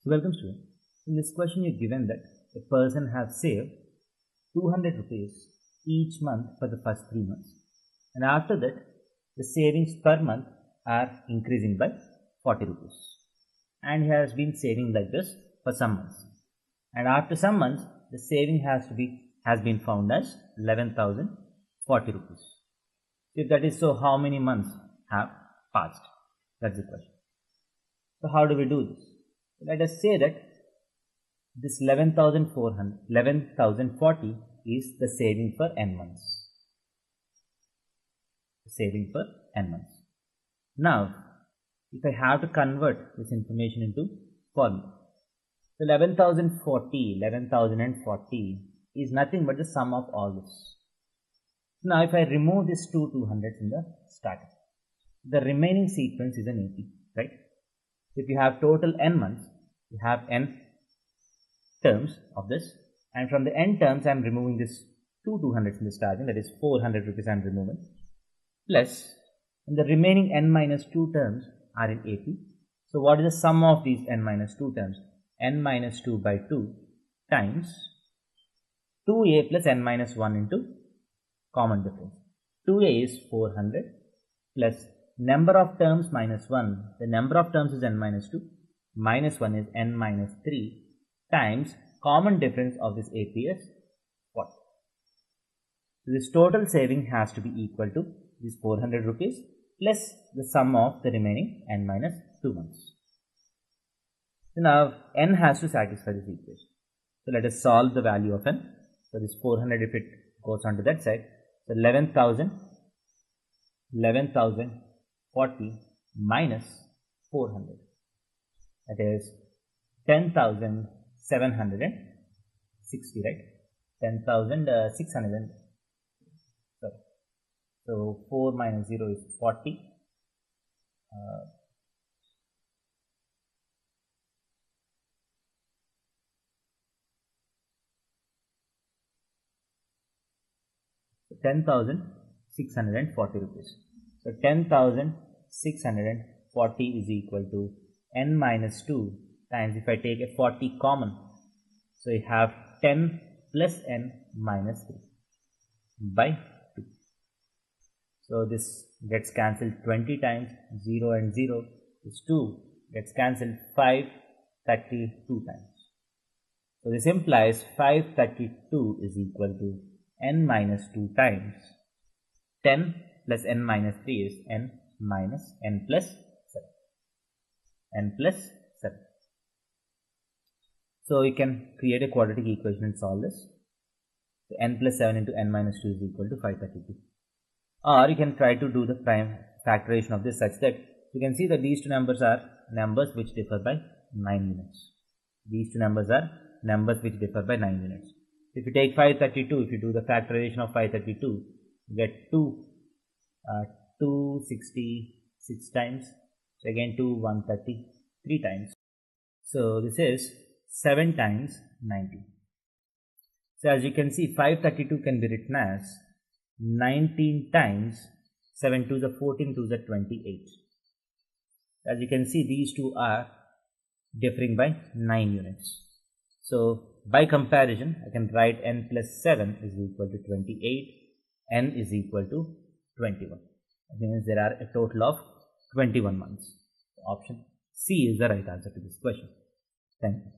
So welcome students. In this question you're given that a person has saved 200 rupees each month for the first 3 months, and after that the savings per month are increasing by 40 rupees, and he has been saving like this for some months, and after some months the saving has been found as 11,040 rupees. If that is so, how many months have passed? That's the question. So how do we do this? Let us say that this 11,040 is the saving for n months. Saving for n months. Now, if I have to convert this information into formula, so 11,040 is nothing but the sum of all this. Now, if I remove these two 200s in the starting, the remaining sequence is an 80, right? If you have total n months, you have n terms of this, and from the n terms I am removing this two 200s in the starting, that is 400 rupees I am removing, plus in the remaining n minus 2 terms are in 80. So what is the sum of these n minus 2 terms? N minus 2 by 2 times 2a plus n minus 1 into common difference. 2a is 400 plus number of terms minus 1, the number of terms is n minus 2, minus 1 is n minus 3 times common difference of this APS 40. So this total saving has to be equal to this 400 rupees plus the sum of the remaining n minus 2 months. So now n has to satisfy this equation. So let us solve the value of n. So this 400, if it goes on to that side, so 11,040 minus 400, that is 10,760, right? 10,600. Sorry. So 4 minus 0 is 40. 10,640 rupees. So 10,640 is equal to n minus 2 times, if I take a 40 common, so you have 10 plus n minus 3 by 2. So this gets cancelled 20 times, 0 and 0 is 2, gets cancelled 532 times. So this implies 532 is equal to n minus 2 times 10 plus n minus 3 is n minus n plus 7. N plus 7. So you can create a quadratic equation and solve this. So n plus 7 into n minus 2 is equal to 532. Or you can try to do the prime factorization of this such that you can see that these two numbers are numbers which differ by 9 units. These two numbers are numbers which differ by 9 units. If you take 532, if you do the factorization of 532, you get 266 times. So again 133 times. So this is 7 times 90. So as you can see, 532 can be written as 19 times 7 to the 14 to the 28. As you can see, these two are differing by 9 units. So by comparison, I can write n plus 7 is equal to 28, n is equal to 21. That means there are a total of 21 months. So option C is the right answer to this question. Thank you.